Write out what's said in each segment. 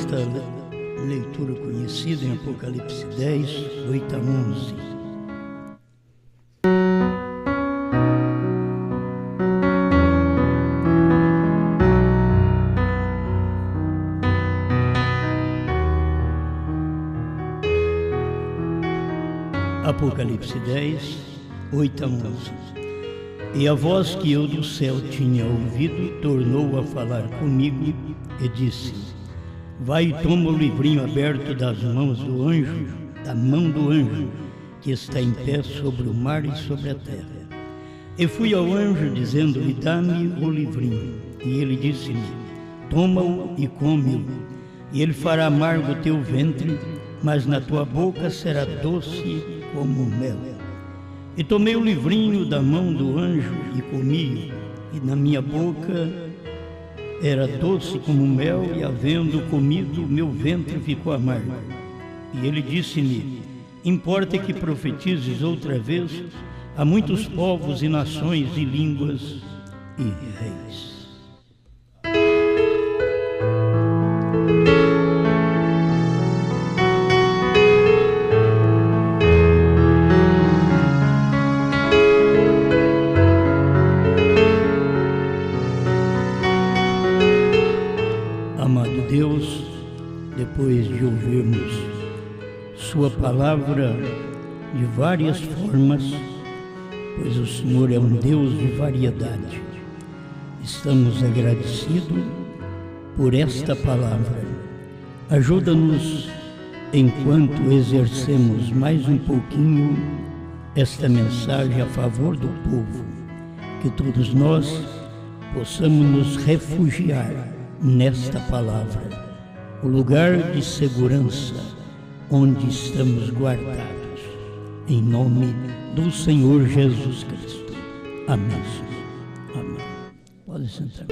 esta leitura conhecida em Apocalipse 10, 8 a 11. Apocalipse 10, 8 a 11. E a voz que eu do céu tinha ouvido tornou a falar comigo e disse: vai e toma o livrinho aberto das mãos do anjo, da mão do anjo, que está em pé sobre o mar e sobre a terra. E fui ao anjo, dizendo-lhe: dá-me o livrinho. E ele disse-me: toma-o e come-o, e ele fará amargo o teu ventre, mas na tua boca será doce como mel. E tomei o livrinho da mão do anjo e comi-o, e na minha boca era doce como mel, e havendo comido, meu ventre ficou amargo. E ele disse-me: importa que profetizes outra vez a muitos povos e nações e línguas e reis. Amado Deus, depois de ouvirmos Sua palavra de várias formas, pois o Senhor é um Deus de variedade, estamos agradecidos por esta palavra. Ajuda-nos, enquanto exercemos mais um pouquinho esta mensagem a favor do povo, que todos nós possamos nos refugiar nesta palavra, o lugar de segurança onde estamos guardados, em nome do Senhor Jesus Cristo. Amém. Amém. Pode sentar.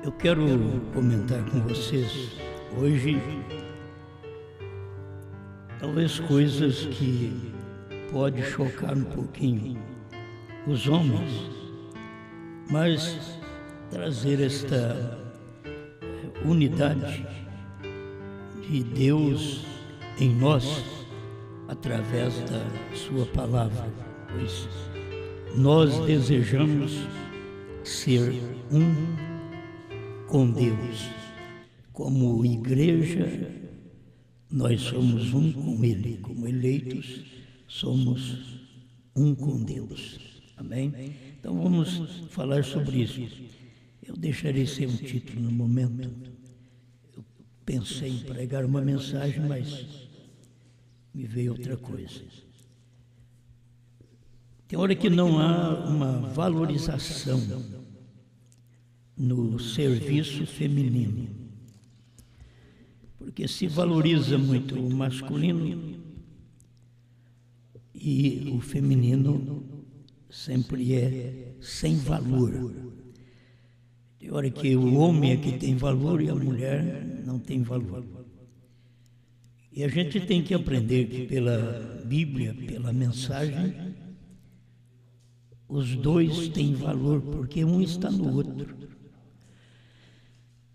Eu quero comentar com vocês hoje talvez coisas que pode chocar um pouquinho os homens, mas trazer esta unidade de Deus em nós através da sua palavra, pois nós desejamos ser um com Deus. Como igreja, nós somos um com Ele. Como eleitos, somos um com Deus. Amém? Então vamos falar sobre isso. Eu deixarei ser um título no momento. Eu pensei em pregar uma mensagem, mas me veio outra coisa. Tem hora que não há uma valorização no serviço feminino, porque se valoriza muito o masculino e o feminino sempre é sem valor. Tem hora que o homem é que tem valor e a mulher não tem valor. E a gente tem que aprender que pela Bíblia, pela mensagem, os dois têm valor, porque um está no outro.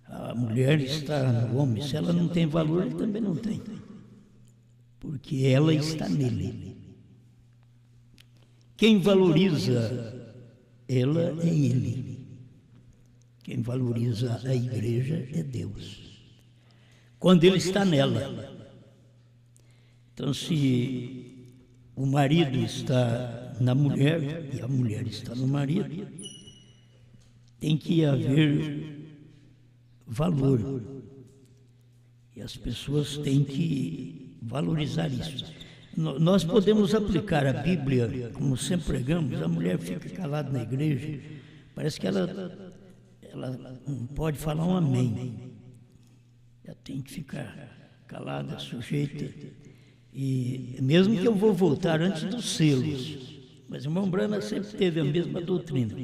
A mulher está no homem, se ela não tem valor, ele também não tem, porque ela está nele. Quem valoriza ela é ele. Quem valoriza a igreja é Deus, quando ele está nela. Então, se o marido está na mulher e a mulher está no marido, tem que haver valor, e as pessoas têm que valorizar isso. Nós podemos aplicar a Bíblia, como sempre pregamos. A mulher fica calada na igreja, parece que ela não pode falar um amém, ela tem que ficar calada, sujeita. E mesmo que eu vou voltar antes dos selos, mas o irmão Brana sempre teve a mesma doutrina,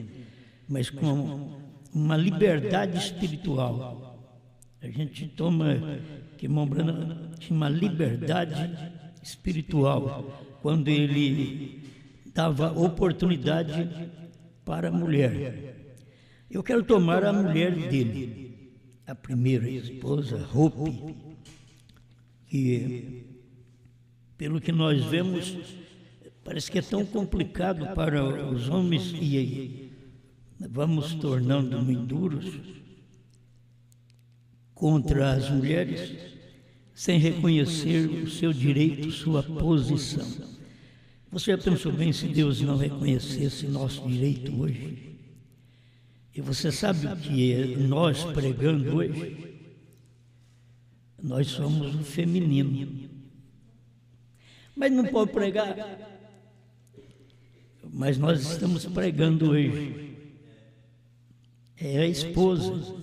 mas com uma liberdade espiritual. A gente toma que Mombrana tinha uma liberdade espiritual quando ele dava oportunidade para a mulher. Eu quero tomar a mulher dele, a primeira esposa, Hope, que, pelo que nós vemos, parece que é tão complicado para os homens e vamos tornando muito duros contra as mulheres, sem reconhecer o seu direito, sua posição. Você já pensou bem se Deus não reconhecesse nosso direito hoje? E você sabe o que é nós pregando hoje? Nós somos o feminino. Mas não pode pregar. Mas nós estamos pregando hoje. É a esposa.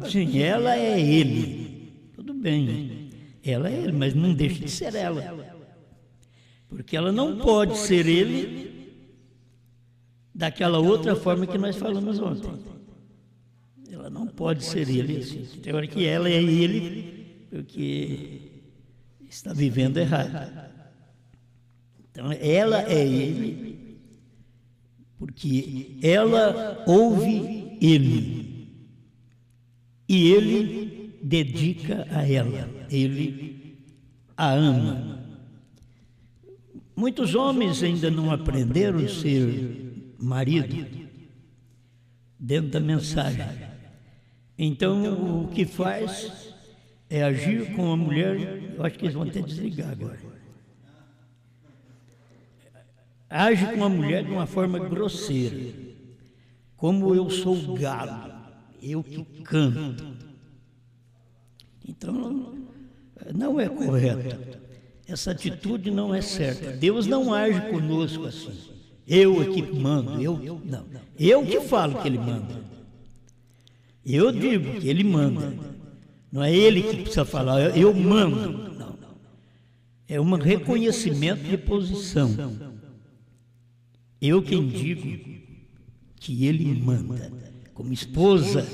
Sim, ela é ele. Tudo bem. Ela é ele, mas não deixa de ser ela. Porque ela não pode ser ele daquela outra forma que nós falamos ontem. Ela não pode ser ele assim. Tem hora que ela é ele porque está vivendo errado. Então ela é ele porque ela ouve ele e ele dedica a ela, ele a ama. Muitos homens ainda não aprenderam a ser marido dentro da mensagem. Então o que faz é agir com a mulher. Eu acho que eles vão até desligar agora. Age com a mulher de uma forma grosseira, como eu sou o galo, eu que canto. Então não é correto. Essa atitude não é certa. Deus não age conosco assim. Eu é que mando, não. Eu que falo que ele manda. Eu digo que ele manda. Não é ele que precisa falar, eu mando. Não. É um reconhecimento de posição. Eu quem digo que ele manda. Como esposa,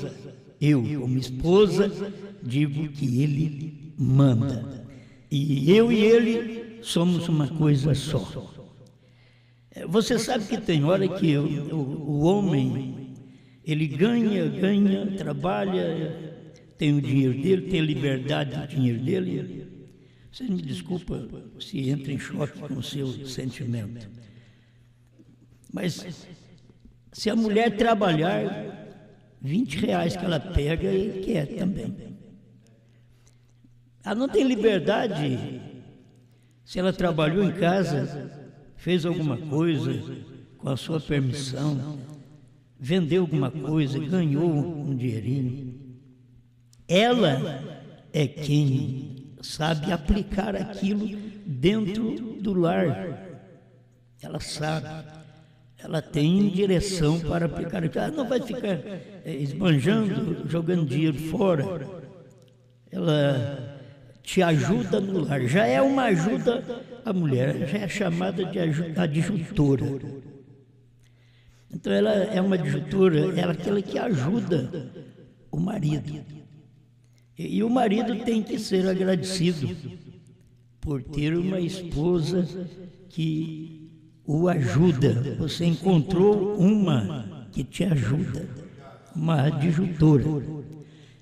como esposa, digo que ele manda. E eu e ele somos uma coisa só. Você sabe que tem hora que o homem, ele ganha, trabalha, tem o dinheiro dele, tem a liberdade do dinheiro dele. Você me desculpa se entra em choque com o seu sentimento. Mas se a mulher trabalhar, R$20 que ela pega, ele quer também. Ela não tem liberdade se ela trabalhou em casa, fez alguma coisa com a sua permissão, vendeu alguma coisa, ganhou um dinheirinho. Ela é quem sabe aplicar aquilo dentro do lar. Ela sabe, ela tem direção para aplicar aquilo. Ela não vai ficar esbanjando, jogando dinheiro fora. Ela te ajuda no lar. Já é uma ajuda a mulher, já é chamada de adjutora. Então ela é uma adjutora, ela é aquela que ajuda o marido. E o marido tem que ser agradecido por ter uma esposa que o ajuda. Você encontrou uma que te ajuda, uma adjutora.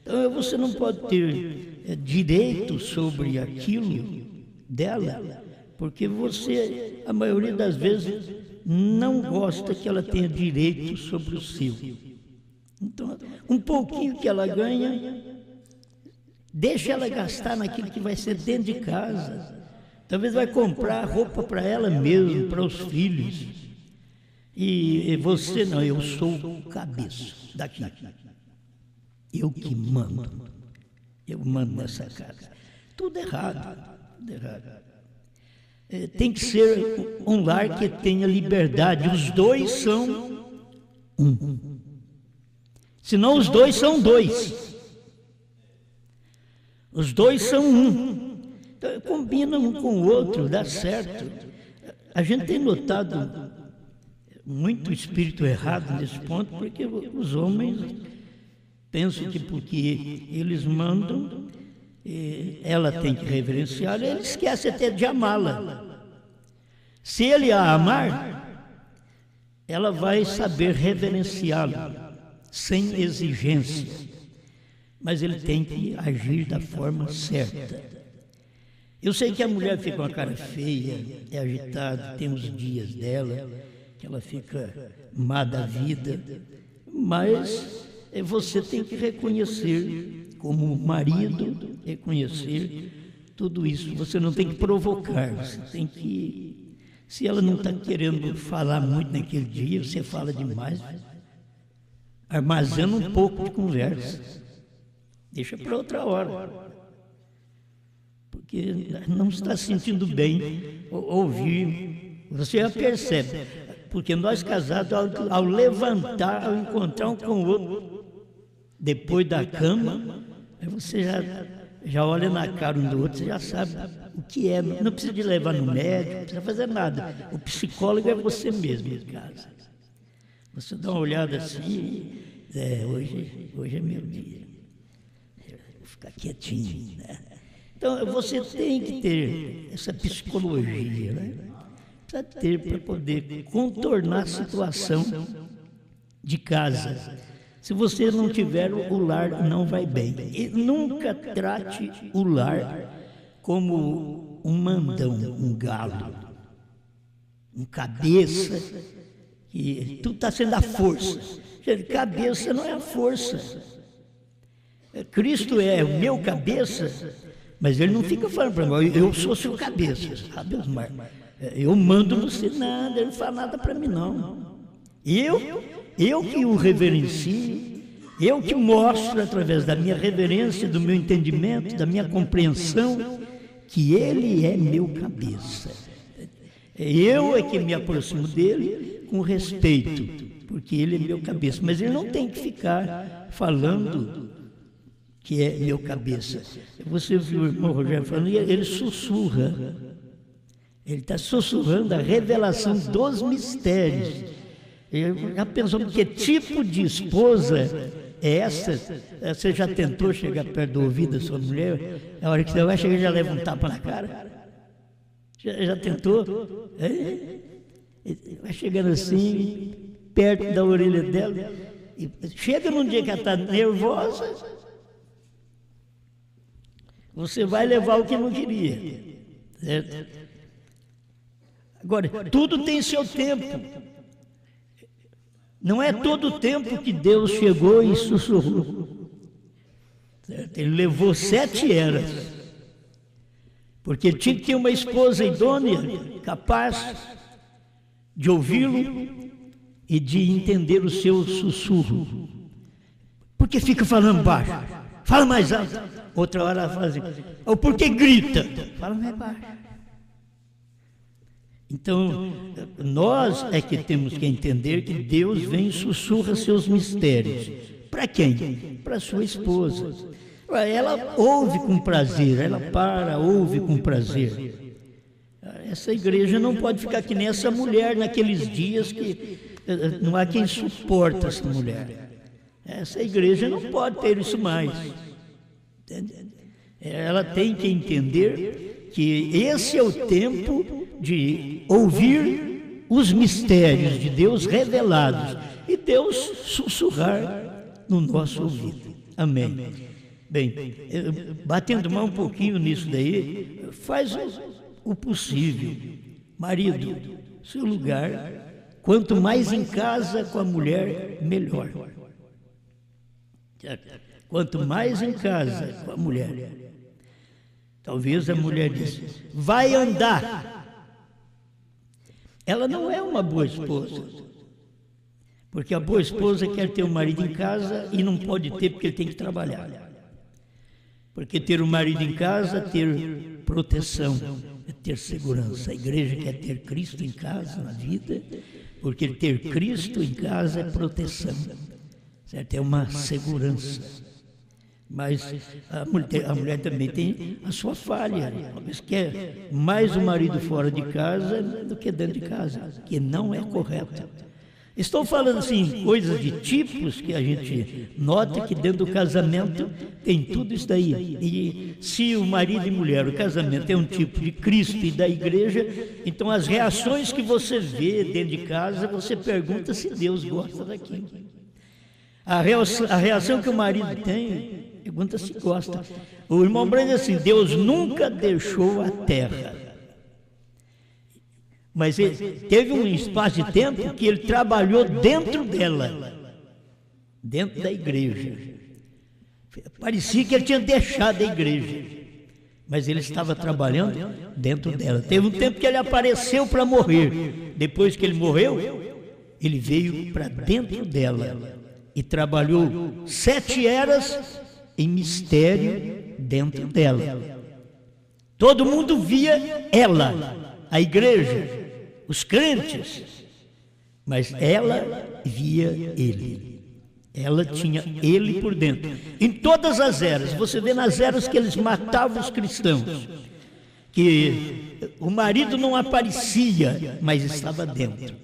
Então você não pode ter direito sobre aquilo dela, porque você, a maioria das vezes, não gosta que ela tenha direito sobre o seu. Então, um pouquinho que ela ganha, deixa ela gastar naquilo que vai ser dentro de casa. Talvez vai comprar roupa para ela mesma, para os filhos. E você não, eu sou o cabeça daqui. Eu que mando. Eu mando nessa casa. Tudo errado. Tudo errado. Tem que ser um lar que tenha liberdade. Os dois são um. Senão os dois são dois. Os dois são um. Então, combinam um com o outro, dá certo. A gente tem notado muito espírito errado nesse ponto, porque os homens pensam que porque eles mandam, ela tem que reverenciá-lo, ele esquece até de amá-la. Se ele a amar, ela vai saber reverenciá-lo, sem exigência. Mas ele tem que agir da forma certa. Eu sei que a mulher fica com a cara feia, é agitada, tem os dias dela, que ela fica má da vida, mas você tem que reconhecer, como marido, reconhecer tudo isso. Você não tem que provocar, você tem que... Se ela não está querendo falar muito naquele dia, você fala demais, armazena um pouco de conversa, deixa para outra hora, porque não está sentindo bem ouvir, você já percebe, porque nós casados, ao levantar, ao encontrar um com o outro, depois da cama, aí você já olha na cara um do outro, você já sabe o que é, não precisa de levar no médico, não precisa fazer nada, o psicólogo é você mesmo em casa. Você dá uma olhada assim, hoje é meu dia, vou ficar quietinho, né? Então você tem que ter essa psicologia, né? Precisa ter para poder contornar a situação de casa. Se você não tiver, o lar não vai bem. E nunca trate o lar como um mandão, um galo, um cabeça, que tudo está sendo a força. Cabeça não é a força. Cristo é o meu cabeça, mas ele não fica falando para mim, eu sou seu cabeça, sabe, Osmar? Eu mando você, nada, ele não fala nada para mim, não. Eu que o reverencio, eu que mostro através da minha reverência, do meu entendimento, da minha compreensão, que ele é meu cabeça. Eu é que me aproximo dele com respeito, porque ele é meu cabeça. Mas ele não tem que ficar falando que é meu cabeça. Você viu o irmão Rogério falando, ele sussurra. Ele está sussurrando a revelação dos mistérios. Eu já pensou, que tipo de esposa é essa? Você já tentou chegar perto do ouvido da sua mulher? A hora que você vai chegar, já leva um tapa na cara? Já tentou? Vai chegando assim, perto da orelha dela, e chega num dia que ela está nervosa, você vai levar o que não queria. Certo? Agora, tudo tem seu tempo. Não é todo o tempo que Deus chegou e sussurrou. Certo? Ele levou 7 eras. Porque tinha que ter uma esposa idônea, capaz de ouvi-lo e de entender o seu sussurro. Porque fica falando baixo, fala mais alto. Outra hora ela fala assim, ou porque grita, fala mais baixo. Então, nós é que temos que entender que Deus vem e sussurra seus mistérios. Para quem? Para sua esposa. Ela ouve com prazer, ela ouve com prazer. Essa igreja não pode ficar que nem essa mulher naqueles dias que não há quem suporta essa mulher. Essa igreja não pode ter isso mais. Ela tem que entender que esse é o tempo de ouvir os mistérios de Deus revelados e Deus sussurrar no nosso ouvido. Amém. Bem, batendo mais um pouquinho nisso daí, faz o possível. Marido, seu lugar, quanto mais em casa com a mulher, melhor. Quanto mais em casa com a mulher. Talvez a mulher diz, vai andar. Ela não é uma boa esposa. Porque a boa esposa quer ter o marido em casa e não pode ter porque ele tem que trabalhar. Porque ter o marido em casa é ter proteção, é ter segurança. A igreja quer ter Cristo em casa, na vida, porque ter Cristo em casa é proteção, certo? É uma segurança. Mas a mulher também tem a sua falha. Talvez quer mais o marido fora de casa do que dentro de casa, que não é correto. Estou falando assim, coisas de tipos que a gente nota que dentro do casamento tem tudo isso daí. E se o marido e mulher, o casamento é um tipo de Cristo e da igreja, então as reações que você vê dentro de casa, você pergunta se Deus gosta daquilo. A reação que o marido tem, pergunta se gosta. O irmão Branham diz assim, Deus nunca deixou a terra. Mas teve um espaço de tempo que ele trabalhou dentro dela, dentro da igreja. Parecia que ele tinha deixado a igreja, mas ele estava trabalhando dentro dela. Teve um tempo que ele apareceu para morrer. Depois que ele morreu, ele veio para dentro dela e trabalhou 7 eras em mistério dentro dela. Todo mundo via ela, a igreja, os crentes, mas ela via ele. Ela tinha ele por dentro. Em todas as eras, você vê nas eras que eles matavam os cristãos, que o marido não aparecia, mas estava dentro.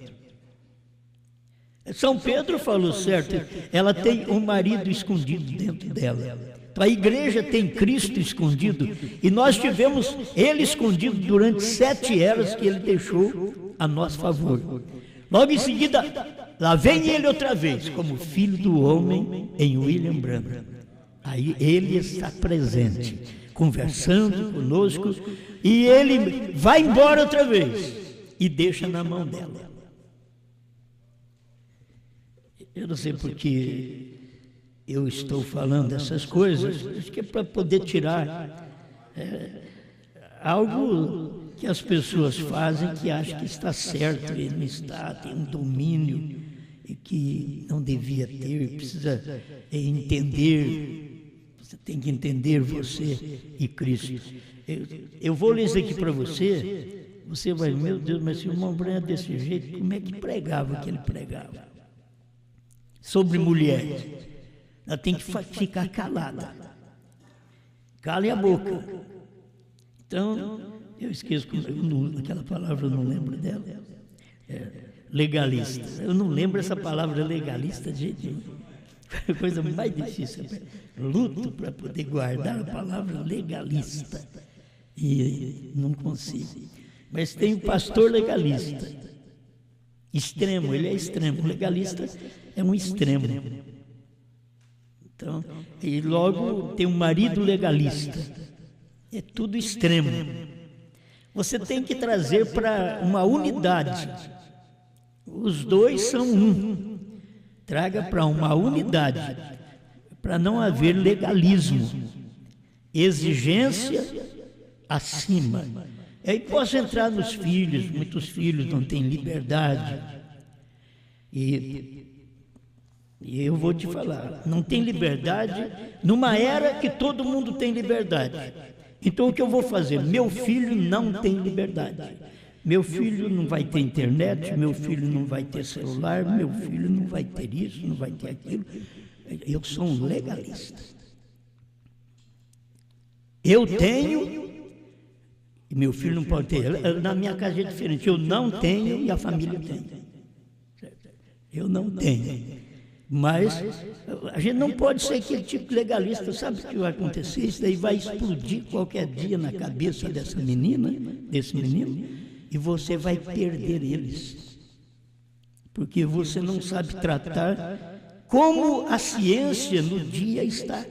São Pedro falou certo, ela tem um marido escondido dentro dela. A igreja tem Cristo escondido, e nós tivemos ele escondido durante 7 eras que ele deixou a nosso favor. Logo em seguida, lá vem ele outra vez, como filho do homem em William Branham. Aí ele está presente, conversando conosco, e ele vai embora outra vez e deixa na mão dela. Eu não sei porque eu estou falando essas coisas, acho que é para poder tirar algo que as pessoas fazem que acham que está certo e não está, tem um domínio e que não devia ter, precisa entender, você tem que entender você e Cristo. Eu vou ler isso aqui para você, você vai, meu Deus, mas se o irmão Branham é desse jeito, como é que pregava o que ele pregava? Sobre mulheres. Ela tem que ficar calada. Cale a boca. Então, eu esqueço, aquela palavra eu não lembro dela. Legalista. Eu não lembro essa palavra legalista de jeito nenhum. É a coisa mais difícil. Luto para poder guardar a palavra legalista. E não consigo. Mas tem o pastor legalista. Extremo, ele é extremo. Legalista é um extremo. Então, e logo tem um marido legalista. É tudo extremo. Você tem que trazer para uma unidade. Os dois são um. Traga para uma unidade, para não haver legalismo, exigência acima. Aí posso entrar nos filhos, muitos filhos não têm liberdade. E eu vou te falar, não tem liberdade numa era que todo mundo tem liberdade. Então o que eu vou fazer? Meu filho não tem liberdade. Meu filho não vai ter internet, meu filho não vai ter celular, meu filho não vai ter isso, não vai ter aquilo. Eu sou um legalista. Eu tenho, e meu filho não pode ter. Na minha casa é diferente. Eu não tenho e a família tem. Eu não tenho. Mas a gente não pode ser aquele tipo de legalista. Sabe o que vai acontecer? Isso daí vai explodir qualquer dia na cabeça dessa menina, desse menino, e você vai perder eles. Porque você não sabe tratar como a ciência no dia está.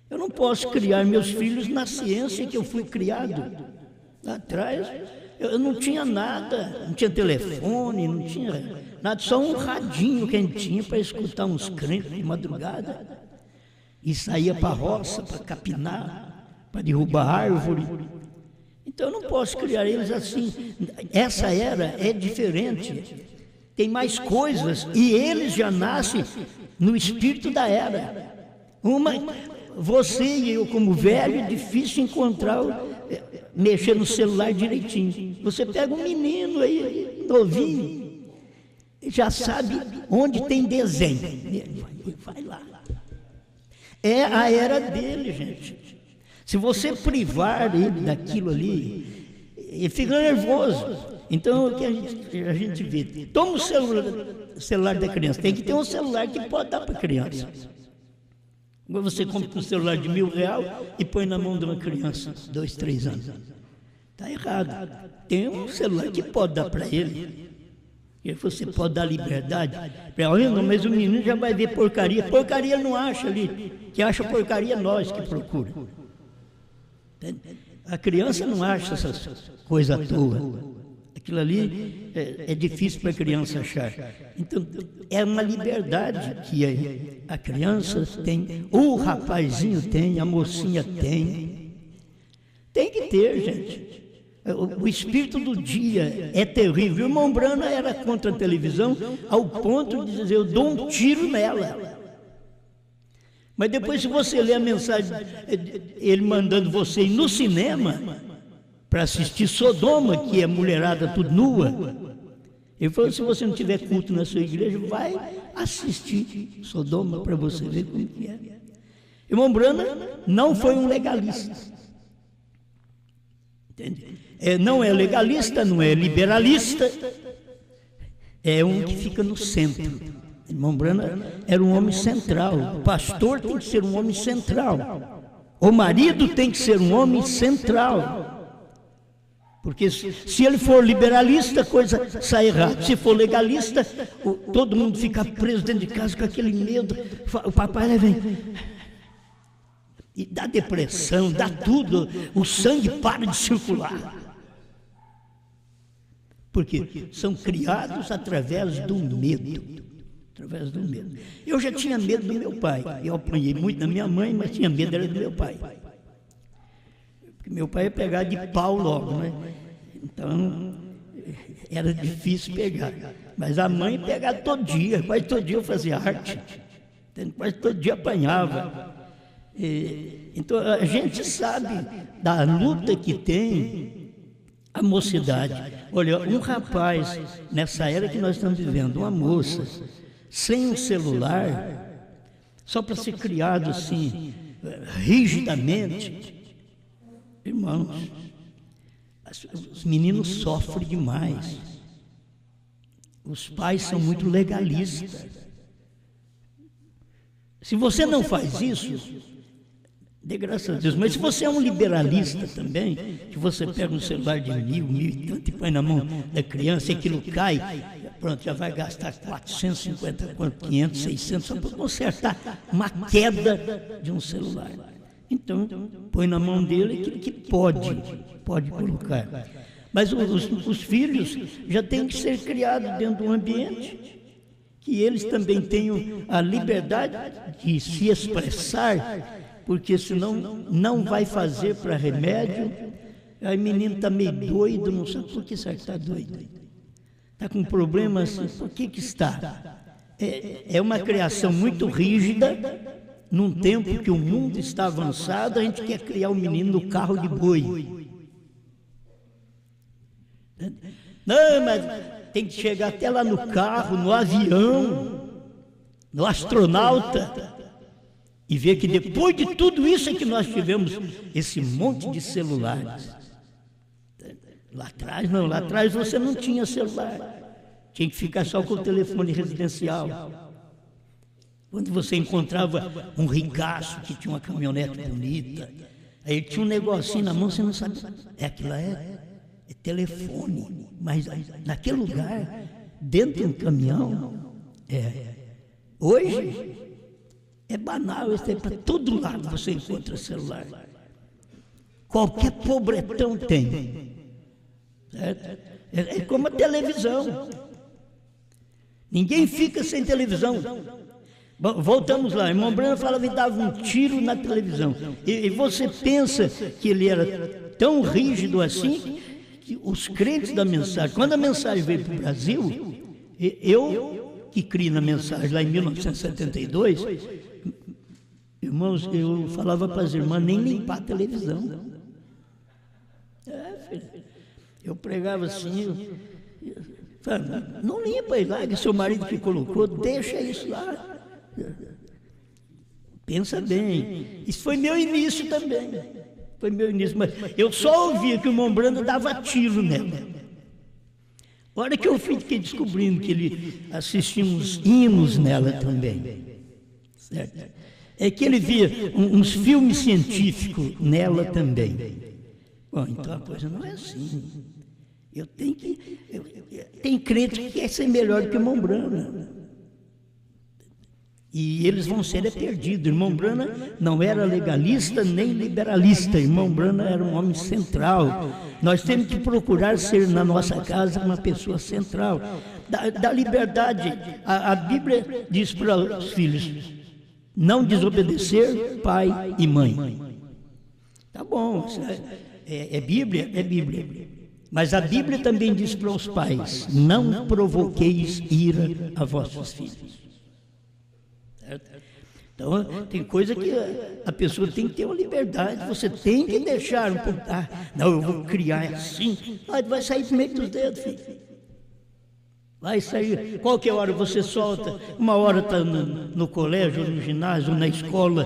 Eu não posso criar meus filhos na ciência que eu fui criado. Lá atrás, eu não tinha nada, não tinha telefone, não tinha nada, só um radinho que a gente tinha para escutar uns crentes de madrugada. E saía para a roça, para capinar, para derrubar árvore. Então eu não posso criar eles assim. Essa era é diferente. Tem mais coisas e eles já nascem no espírito da era. Você e eu, como velho, é difícil encontrar, mexer no celular direitinho. Você pega um menino aí, novinho, já sabe onde tem desenho. Vai lá. É a era dele, gente. Se você privar ele daquilo ali, ele fica nervoso. Então, o que a gente vê? Toma o celular da criança. Tem que ter um celular que pode dar para a criança. Agora você compra um celular de R$1.000 e põe na mão de uma criança, 2, 3 anos. Está errado. Tem um celular que pode dar para ele. E você pode dar liberdade. Não, mas o menino já vai ver porcaria. Porcaria ele não acha ali. Que acha porcaria é nós que procura. A criança não acha essas coisas à toa. Aquilo ali é difícil para a criança achar. Então, é uma liberdade que a criança tem, o rapazinho tem, a mocinha tem. Tem que ter, gente. O espírito do dia é terrível. O irmão Brana era contra a televisão ao ponto de dizer, eu dou um tiro nela. Mas depois, se você ler a mensagem, ele mandando você ir no cinema para assistir Sodoma, que é mulherada tudo nua, ele falou, se você não tiver culto na sua igreja, vai assistir Sodoma para você ver como que é. Irmão Brana não foi um legalista. Entende? Não é legalista, não é liberalista, é um que fica no centro. Irmão Brana era um homem central. O pastor tem que ser um homem central. O marido tem que ser um homem central. Porque se ele for liberalista, a coisa sai errada. Se for legalista, todo mundo fica preso dentro de casa com aquele medo. O papai vem e dá depressão, dá tudo. O sangue para de circular. Porque são criados através do medo. Através do medo. Eu já tinha medo do meu pai. Eu apanhei muito da minha mãe, mas tinha medo era do meu pai. Porque meu pai ia pegar de pau logo, né? Então, era difícil pegar. Mas a mãe pegava todo dia. Quase todo dia eu fazia arte. Quase todo dia apanhava. Então, a gente sabe da luta que tem a mocidade. Olha, um rapaz, nessa era que nós estamos vivendo, uma moça, sem um celular, só para ser criado assim, rigidamente, irmãos, os meninos sofrem demais. Os pais são muito legalistas. Se você não faz isso, dê graças a Deus. Mas se você é um liberalista também, que você pega um celular de 1.000 e tanto e põe na mão da criança e aquilo cai, pronto, já vai gastar 450, 500, 600 só para consertar uma queda de um celular. Então, põe na mão dele aquilo que pode colocar. Mas os filhos já têm que ser criados dentro de um ambiente que eles também tenham a liberdade de se expressar, porque senão não vai fazer para remédio. Aí o menino está meio doido, não sabe por que será que está doido. Está com problemas, por que está? É uma criação muito rígida. Num tempo que o mundo está avançado, a gente quer criar o menino no carro de boi. Não, mas tem que chegar até lá no carro, no avião, no astronauta, e ver que depois de tudo isso é que nós tivemos esse monte de celulares. Lá atrás não, lá atrás você não tinha celular, tinha que ficar só com o telefone residencial. Quando você encontrava um ricaço que tinha uma caminhonete bonita, aí tinha um negocinho na mão, você não sabe, aquilo é telefone, mas naquele lugar, dentro de um caminhão, hoje é banal, para todo lado você encontra celular. Qualquer pobretão tem, certo? É como a televisão, ninguém fica sem televisão. Bom, voltamos lá, irmão Brana falava e dava um tiro na televisão. E você pensa que ele era tão rígido assim, que os crentes da mensagem, quando a mensagem veio para o Brasil, eu que criei na mensagem lá em 1972, irmãos, eu falava para as irmãs nem limpar a televisão. Filho, eu pregava assim, falava, não limpa aí lá, que seu marido que colocou, deixa isso lá. Pensa bem, isso foi meu início também. Foi meu início, mas eu só ouvia que o irmão Brando dava tiro nela. A hora que eu fiquei descobrindo que ele assistia uns hinos nela também, certo? É que ele via uns filmes científicos nela também. Bom, então a coisa não é assim. Tem crente que quer ser melhor que o irmão Brana. E eles vão ser perdidos. Irmão Brana não era legalista nem liberalista. Irmão Brana era um homem central. Nós temos que procurar ser na nossa casa uma pessoa central. Da liberdade. A Bíblia diz para os filhos: não desobedecer pai e mãe. Tá bom, é Bíblia? É Bíblia. Mas a Bíblia também diz para os pais: não provoqueis ira a vossos filhos. Certo? Então, tem coisa que a pessoa tem que ter uma liberdade, você tem que deixar um pouco. Não, eu vou criar assim, vai sair do meio dos dedos, filho. Vai sair, qualquer hora você solta, uma hora está no colégio, no ginásio, na escola,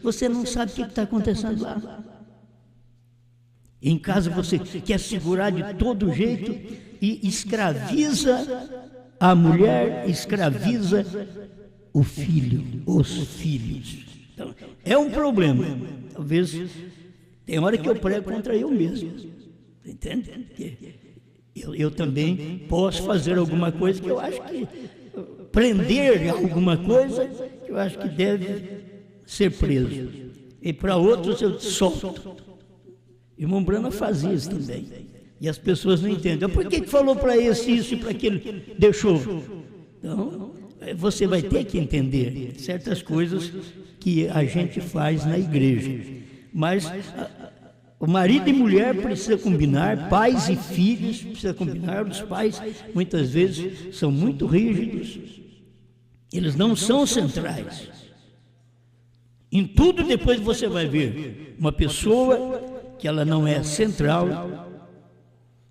você não sabe o que está acontecendo lá. Em casa você quer segurar de todo jeito e escraviza a mulher, escraviza o filho, os filhos. Então, é um problema. Talvez tem hora que eu prego contra eu mesmo. Entende? Eu também posso fazer alguma coisa que eu acho que prender alguma coisa que eu acho que deve ser preso. E para outros eu solto. Irmão Brana fazia isso também. E as pessoas não entendem. Por que falou para esse isso e para aquele deixou? Então, você vai ter que entender certas coisas que a gente faz na igreja. Mas o marido e mulher precisa combinar, pais e filhos precisa combinar. Os pais muitas vezes são muito rígidos. Eles não são centrais. Em tudo depois você vai ver uma pessoa que ela não é central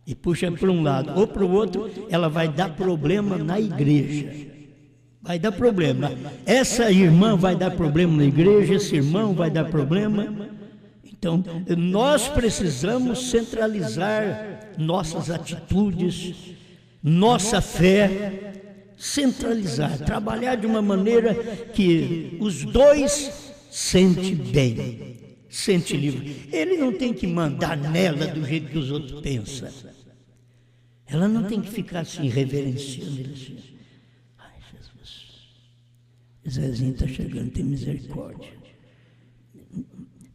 e puxa para um lado ou para o outro, ela vai dar problema na igreja. Vai dar problema. Essa irmã vai dar problema na igreja, esse irmão vai dar problema. Então, nós precisamos centralizar nossas atitudes, nossa fé, centralizar, trabalhar de uma maneira que os dois sentem bem. Sente livre. Ele não tem que mandar nela do jeito que os outros pensam. Ela não tem que ficar assim reverenciando ele assim. Ai, Jesus, Zezinho está chegando, tem misericórdia.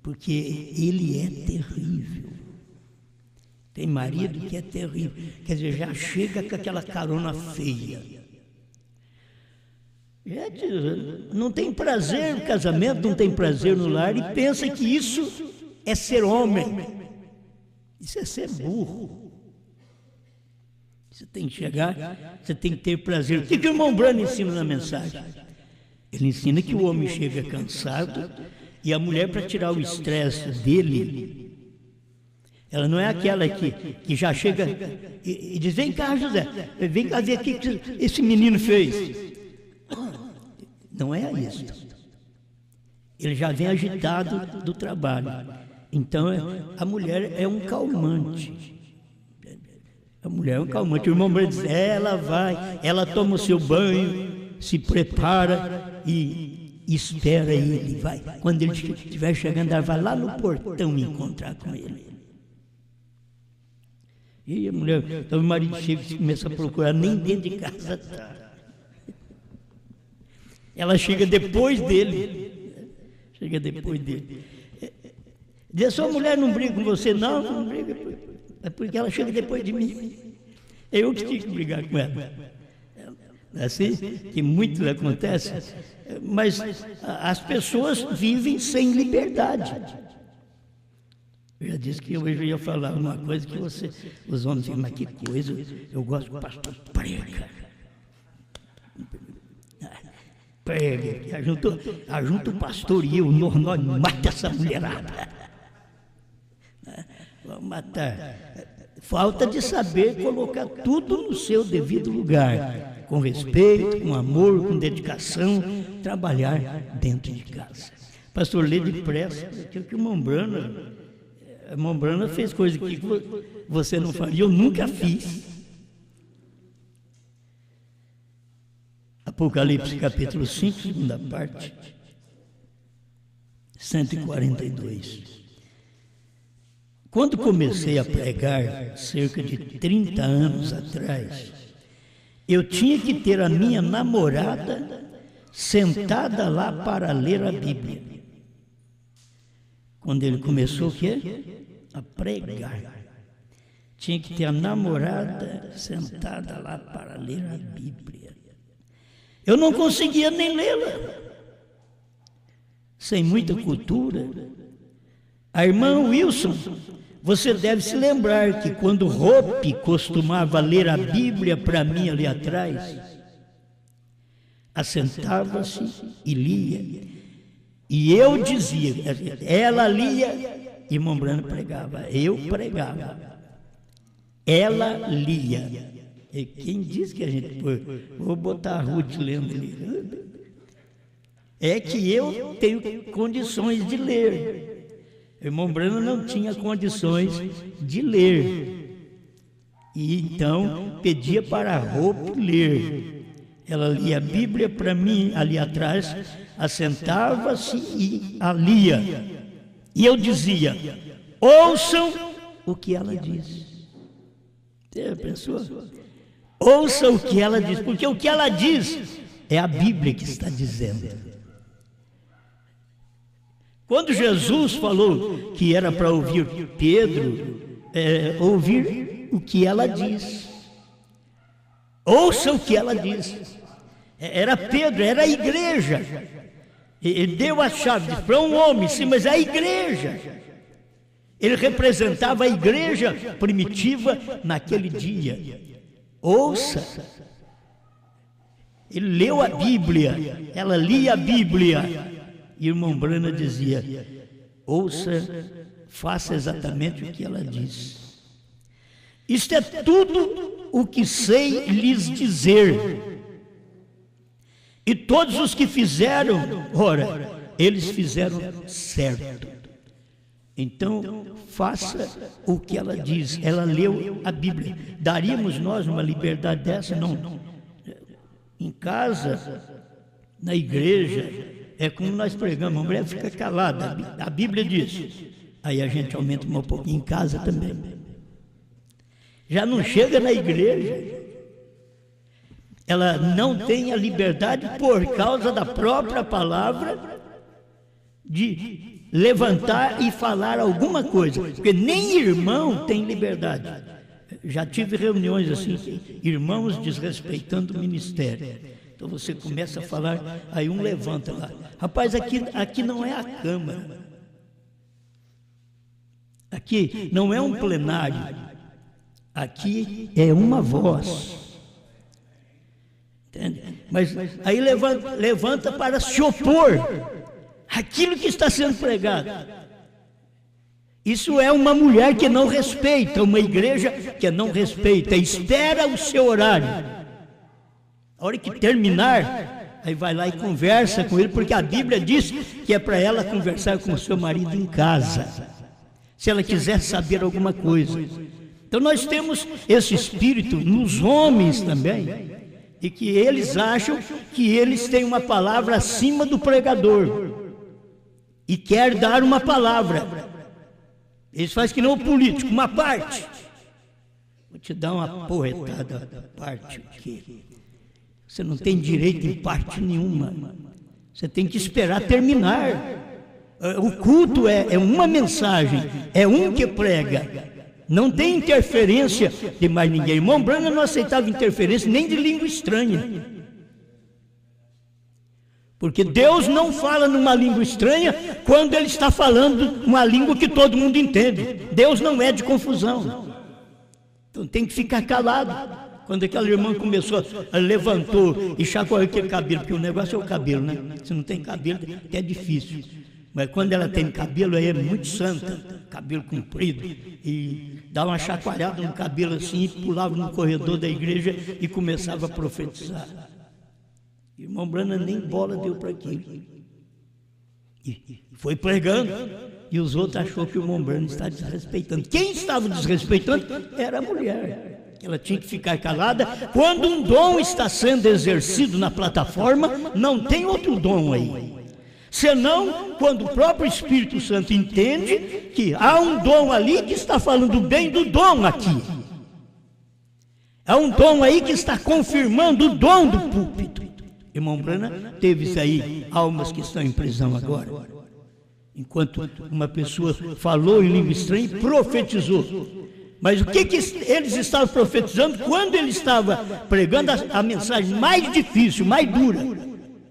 Porque ele é terrível. Tem marido que é terrível. Quer dizer, já chega com aquela carona feia. Gente, não tem prazer no casamento, não tem prazer no lar, e pensa que isso é ser homem. Isso é ser burro. Você tem que chegar, você tem que ter prazer. O que o irmão Brano ensina na mensagem? Ele ensina que o homem chega cansado e a mulher, para tirar o estresse dele, ela não é aquela que já chega e diz: vem cá, José, vem cá ver o que esse menino fez. Não é isso. Ele já vem agitado do trabalho. Então, a mulher é um calmante. A mulher é um calmante. O irmão Brano diz: ela vai, ela toma o seu banho, se prepara e espera ele. Vai. Quando ele estiver chegando, ela vai lá no portão encontrar com ele. E a mulher, então o marido chega e começa a procurar, nem dentro de casa está. Ela chega depois dele. Chega depois dele. Diz: a sua mulher não briga com você? Não, não briga. É porque ela chega depois de mim. Eu que tinha que brigar com ela. É assim que muito acontece. Mas as pessoas vivem sem liberdade. Eu já disse que hoje eu ia falar uma coisa que os homens dizem: mas que coisa, eu gosto que o pastor prega. Prega, ajunta o pastor e eu, nós mata essa mulherada. Vamos matar. Falta de saber colocar tudo no seu devido lugar, com respeito, com amor, com dedicação, trabalhar dentro de casa. Pastor, lê depressa, aquilo que o irmão Brano A irmã Brana fez coisa que você não faria, eu nunca fiz. Apocalipse capítulo 5, segunda parte, 142. Quando comecei a pregar, cerca de 30 anos atrás, eu tinha que ter a minha namorada sentada lá para ler a Bíblia. Quando ele começou o quê? A pregar. Tinha que ter a namorada sentada lá para ler a Bíblia. Eu não conseguia nem lê-la. Sem muita cultura. A irmã Wilson, você deve se lembrar que quando Hope costumava ler a Bíblia para mim ali atrás, assentava-se e lia. E eu dizia, ela lia, irmão Brana pregava, eu pregava. Ela lia. E quem diz que a gente vou botar a Ruth lendo ali? É que eu tenho condições de ler. Irmão Brana não tinha condições de ler. E então pedia para a Hope ler. Ela lia a Bíblia para mim ali atrás, assentava-se e a lia. E eu dizia, ouçam o que ela diz. Você pensou? Ouça o que ela diz, porque o que ela diz é a Bíblia que está dizendo. Quando Jesus falou que era para ouvir Pedro, ouvir o que ela diz. Ouça o que ela diz. Era Pedro, era a igreja. Ele deu a chave para um homem, sim, mas a igreja. Ele representava a igreja primitiva naquele dia. Ouça. Ele leu a Bíblia, ela lia a Bíblia. E irmão Brana dizia, ouça, faça exatamente o que ela diz. Isto é tudo o que sei lhes dizer. E todos os que fizeram, ora, eles fizeram certo. Então, faça o que ela diz. Ela leu a Bíblia. Daríamos nós uma liberdade dessa? Não. Em casa, na igreja, é como nós pregamos, a mulher fica calada. A Bíblia diz. Aí a gente aumenta um pouquinho em casa também. Já não chega na igreja. Ela não tem a liberdade por causa da própria palavra de levantar e falar alguma coisa, porque nem irmão tem liberdade. Já tive reuniões assim, irmãos desrespeitando o ministério. Então você começa a falar, aí um levanta lá. Rapaz, aqui não é a Câmara. Aqui não é um plenário. Aqui é uma voz. Entende? Mas aí levanta para se opor àquilo que está sendo pregado. Isso é uma mulher que não respeita, uma igreja que não respeita, espera o seu horário. A hora que terminar, aí vai lá e conversa com ele, porque a Bíblia diz que é para ela conversar com o seu marido em casa, se ela quiser saber alguma coisa. Então nós temos esse espírito nos homens também, e que eles acham que eles têm uma palavra acima do pregador, e quer dar uma palavra. Eles fazem que não o político, uma parte. Vou te dar uma porretada, parte o quê? Você não tem direito em parte nenhuma. Você tem que esperar terminar. O culto é uma mensagem, é um que prega. Não tem interferência de mais ninguém. Irmão Brana não aceitava interferência nem de língua estranha. Porque Deus não fala numa língua estranha quando Ele está falando uma língua que todo mundo entende. Deus não é de confusão. Então tem que ficar calado. Quando aquela irmã começou, levantou e chacoalhou aquele cabelo, porque o negócio é o cabelo, né? Se não tem cabelo, é difícil. Mas quando ela tem cabelo, aí é muito santa, cabelo comprido, e dá uma chacoalhada no cabelo assim, e pulava no corredor da igreja e começava a profetizar. Irmão Brana nem bola deu para aquilo. E foi pregando, e os outros achou que o irmão Branham estava desrespeitando. Quem estava desrespeitando era a mulher. Ela tinha que ficar calada. Quando um dom está sendo exercido na plataforma, não tem outro dom aí. Senão, quando o próprio Espírito Santo entende que há um dom ali que está falando bem do dom aqui. Há um dom aí que está confirmando o dom do púlpito. Irmão Branham teve isso aí, almas que estão em prisão agora. Enquanto uma pessoa falou em língua estranha e profetizou. Mas o que eles estavam profetizando quando ele estava pregando a mensagem mais difícil, mais dura?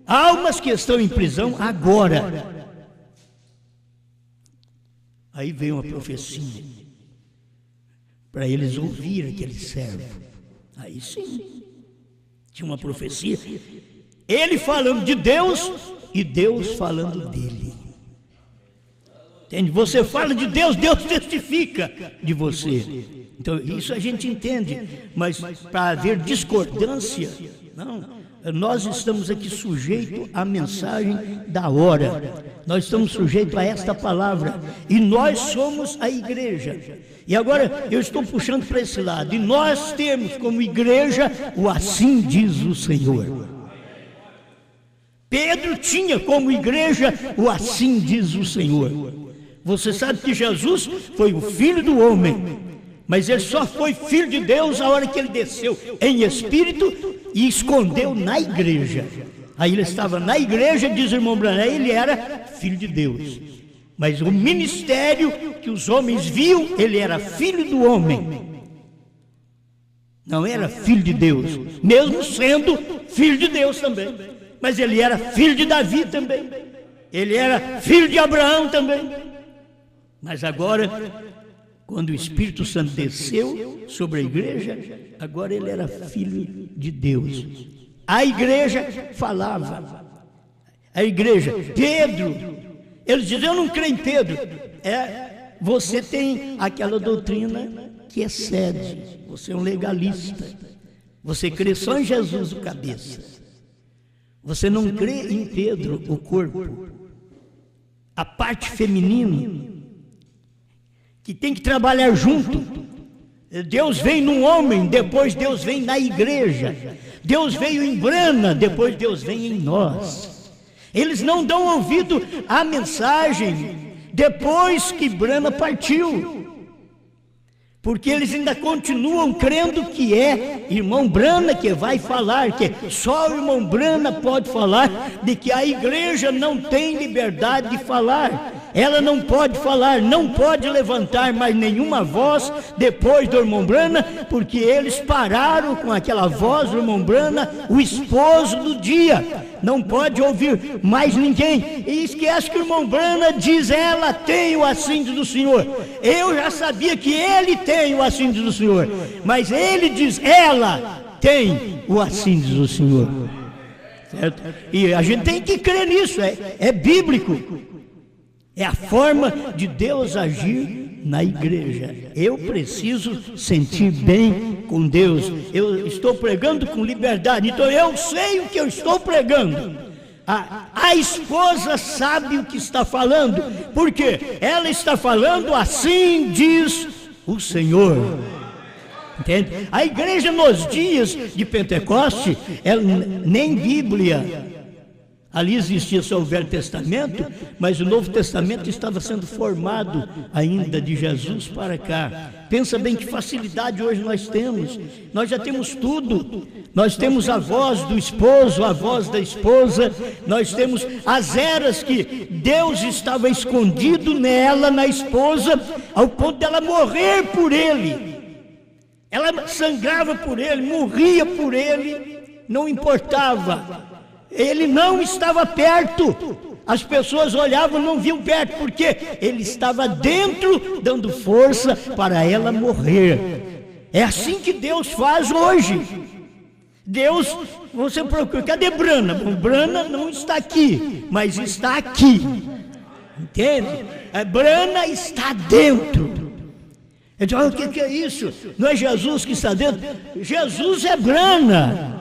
Almas que estão em prisão agora. Aí veio uma profecia para eles ouvirem aquele servo. Aí sim, tinha uma profecia. Ele falando de Deus e Deus falando dele. Entende? Você fala de Deus, Deus testifica de você. Então isso a gente entende, mas para haver discordância, não. Nós estamos aqui sujeitos à mensagem da hora. Nós estamos sujeitos a esta palavra. E nós somos a igreja. E agora eu estou puxando para esse lado. E nós temos como igreja o assim diz o Senhor. Pedro tinha como igreja o assim diz o Senhor. Você sabe que Jesus foi o Filho do homem. Mas ele só foi filho de Deus a hora que ele desceu em espírito e escondeu na igreja. Aí ele estava na igreja, diz o irmão Branham, ele era filho de Deus. Mas o ministério que os homens viam, ele era filho do homem. Não era filho de Deus, mesmo sendo filho de Deus também. Mas ele era filho de Davi também. Ele era filho de Abraão também. Mas agora, quando o Espírito Santo desceu sobre a igreja, agora ele era filho de Deus. A igreja falava. A igreja, Pedro, eles dizem, eu não creio em Pedro. Você tem aquela doutrina que excede. Você é um legalista. Você crê só em Jesus, o cabeça. Você não crê em Pedro, o corpo. A parte feminina, que tem que trabalhar junto. Deus vem num homem, depois Deus vem na igreja. Deus veio em Branham, depois Deus vem em nós. Eles não dão ouvido à mensagem depois que Branham partiu, porque eles ainda continuam crendo que é irmão Branham que vai falar, que só o irmão Branham pode falar, de que a igreja não tem liberdade de falar. Ela não pode falar, não pode levantar mais nenhuma voz depois do irmão Branham, porque eles pararam com aquela voz do irmão Branham, o esposo do dia. Não pode ouvir mais ninguém. E esquece que o irmão Branham diz, ela tem o assíntio do Senhor. Eu já sabia que ele tem o assíntio do Senhor, mas ele diz, ela tem o assíntio do Senhor. Certo? E a gente tem que crer nisso, é bíblico. É a forma de Deus agir na igreja. Eu preciso sentir bem com Deus. Eu estou pregando com liberdade, então eu sei o que eu estou pregando. A esposa sabe o que está falando, porque ela está falando assim diz o Senhor. Entende? A igreja nos dias de Pentecoste, ela nem Bíblia. Ali existia só o Velho Testamento, mas o Novo Testamento estava sendo formado ainda de Jesus para cá. Pensa bem que facilidade hoje nós temos. Nós já temos tudo. Nós temos a voz do esposo, a voz da esposa. Nós temos as eras que Deus estava escondido nela, na esposa, ao ponto dela morrer por ele. Ela sangrava por ele, morria por ele, não importava. Ele não estava perto. As pessoas olhavam e não viam perto, porque ele estava dentro, dando força para ela morrer. É assim que Deus faz hoje. Deus, você procura, cadê Branham? Branham não está aqui, mas está aqui. Entende? Branham está dentro. Então, o que é isso? Não é Jesus que está dentro? Jesus é Branham.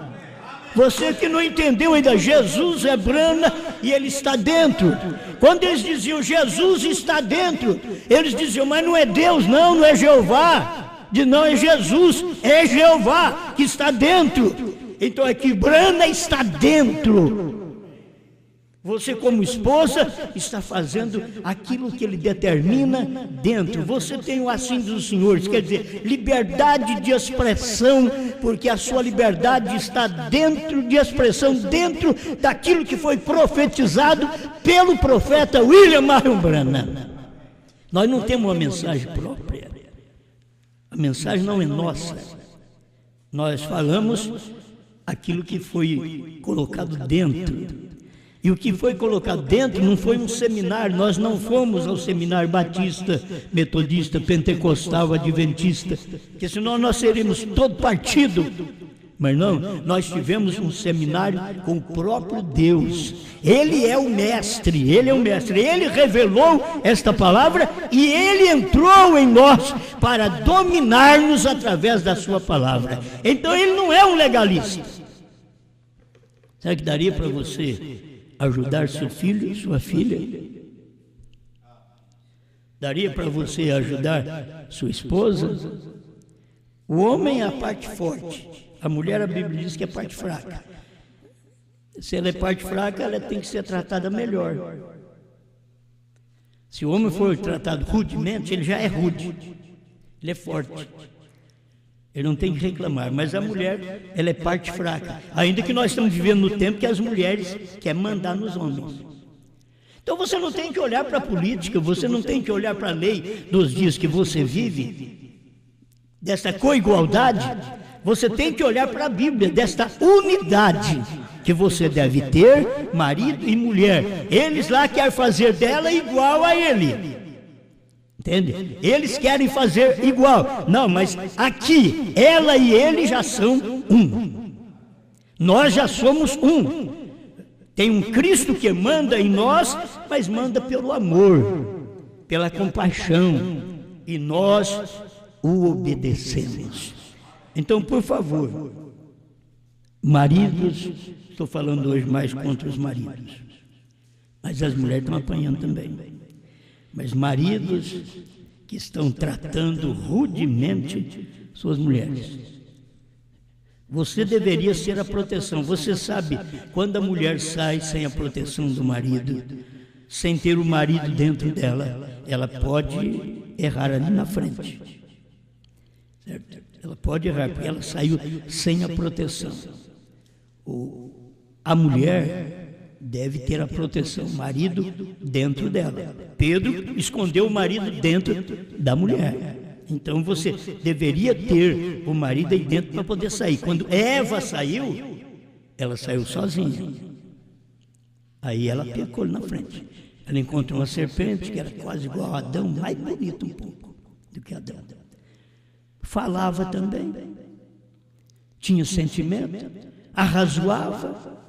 Você que não entendeu ainda, Jesus é Brana e Ele está dentro. Quando eles diziam Jesus está dentro, eles diziam, mas não é Deus, não é Jeová. Não, é Jesus, é Jeová que está dentro. Então aqui Brana está dentro. Você como esposa está fazendo aquilo que Ele determina dentro. Você tem o assim dos senhores, quer dizer, liberdade de expressão, porque a sua liberdade está dentro de expressão, dentro daquilo que foi profetizado pelo profeta William Marion Branham. Nós não temos uma mensagem própria. A mensagem não é nossa. Nós falamos aquilo que foi colocado dentro. E o que foi colocado dentro não foi um seminário. Nós não fomos ao seminário batista, metodista, pentecostal, adventista, porque senão nós seríamos todo partido. Mas não, nós tivemos um seminário com o próprio Deus. Ele é o mestre, Ele revelou esta palavra e Ele entrou em nós para dominar-nos através da sua palavra. Então Ele não é um legalista. Será que daria para você ajudar seu filho, sua filha? Daria para você ajudar sua esposa? O homem é a parte forte, a mulher, a Bíblia diz que é a parte fraca. Se ela é parte fraca, ela tem que ser tratada melhor. Se o homem for tratado rudemente, ele já é rude, ele é forte. Ele não tem que reclamar, mas a mulher, ela é parte fraca. Ainda que nós estamos vivendo no tempo que as mulheres querem mandar nos homens. Então você não tem que olhar para a política, você não tem que olhar para a lei dos dias que você vive, desta coigualdade. Você tem que olhar para a Bíblia, desta unidade que você deve ter, marido e mulher. Eles lá querem fazer dela igual a ele. Entende? Eles querem fazer igual. Não, mas aqui, ela e ele já são um. Nós já somos um. Tem um Cristo que manda em nós, mas manda pelo amor, pela compaixão. E nós o obedecemos. Então, por favor, maridos, estou falando hoje mais contra os maridos, mas as mulheres estão apanhando também. Mas maridos que estão tratando rudemente suas mulheres. Você deveria ser a proteção. Você sabe, quando a mulher sai sem a proteção do marido, sem ter o marido dentro dela, ela pode errar ali na frente. Certo? Ela pode errar, porque ela saiu sem a proteção. A mulher deve ter a proteção, o marido dentro dela. Pedro escondeu o marido dentro da mulher. Então você deveria ter o marido aí dentro para poder sair. Quando Eva saiu, ela saiu sozinha. Aí ela pecou na frente. Ela encontrou uma serpente que era quase igual a Adão, mais bonita um pouco do que Adão. Falava também, tinha sentimento, arrazoava.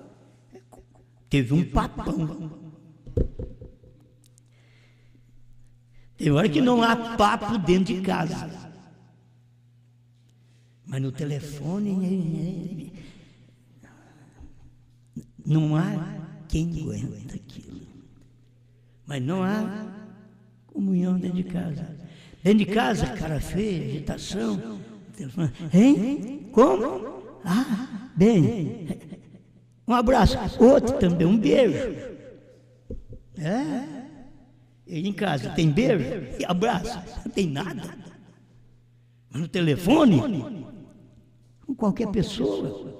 Teve um papão. Tem hora que não há papo dentro de casa, mas no telefone não há quem aguenta aquilo. Mas não há comunhão dentro de casa. Dentro de casa, cara feia, agitação. Telefone. Hein? Como? Ah, bem. Um abraço. Outro também, um beijo. E em casa tem beijo e abraço. Não tem nada. Mas no telefone, com qualquer pessoa.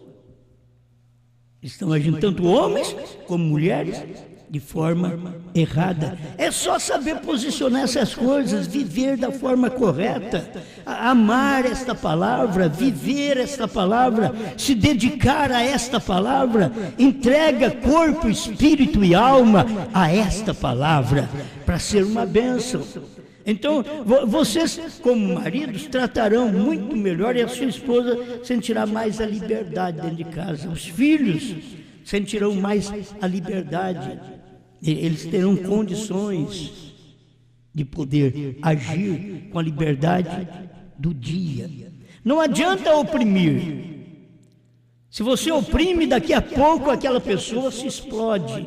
Estão agindo tanto homens como mulheres de forma errada. É só saber posicionar essas coisas, viver da forma correta, amar esta palavra, viver esta palavra, se dedicar a esta palavra, entrega corpo, espírito e alma a esta palavra, para ser uma bênção. Então, vocês, como maridos, tratarão muito melhor e a sua esposa sentirá mais a liberdade dentro de casa. Os filhos sentirão mais a liberdade. Eles terão condições de poder agir com a liberdade do dia. Não adianta oprimir. Se você oprime, daqui a pouco aquela pessoa se explode.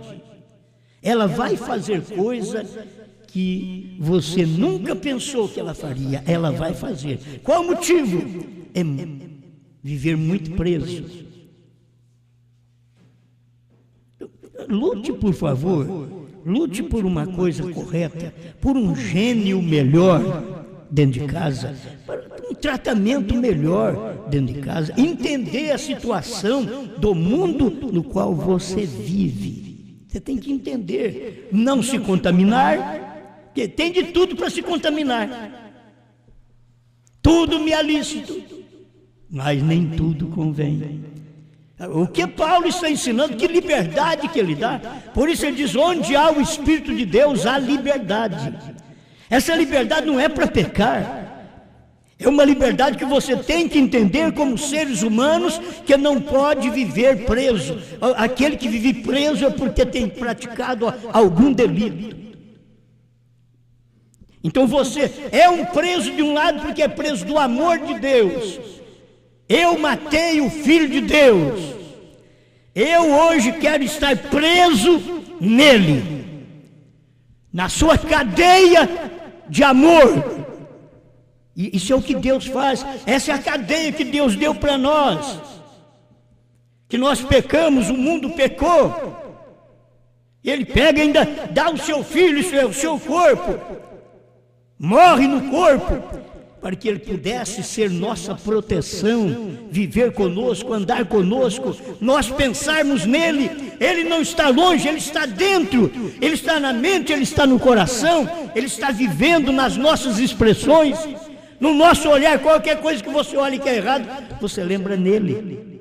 Ela vai fazer coisa que você nunca pensou que ela faria. Ela vai fazer. Qual o motivo? É viver muito preso. Lute, por favor, lute por uma coisa correta, por um gênio melhor dentro de casa, um tratamento melhor dentro de casa, entender a situação do mundo no qual você vive. Você tem que entender, não se contaminar, porque tem de tudo para se contaminar. Tudo me é lícito, mas nem tudo convém. O que Paulo está ensinando, que liberdade que ele dá. Por isso ele diz, onde há o Espírito de Deus, há liberdade. Essa liberdade não é para pecar. É uma liberdade que você tem que entender como seres humanos, que não pode viver preso. Aquele que vive preso é porque tem praticado algum delito. Então você é um preso de um lado porque é preso do amor de Deus. Eu matei o Filho de Deus. Eu hoje quero estar preso nele, na sua cadeia de amor. E isso é o que Deus faz. Essa é a cadeia que Deus deu para nós. Que nós pecamos, o mundo pecou. Ele pega e ainda dá o seu filho, isso é o seu corpo. Morre no corpo, para que ele pudesse ser nossa proteção, viver conosco, andar conosco, nós pensarmos nele. Ele não está longe, ele está dentro, ele está na mente, ele está no coração, ele está vivendo nas nossas expressões, no nosso olhar. Qualquer coisa que você olhe que é errado, você lembra nele.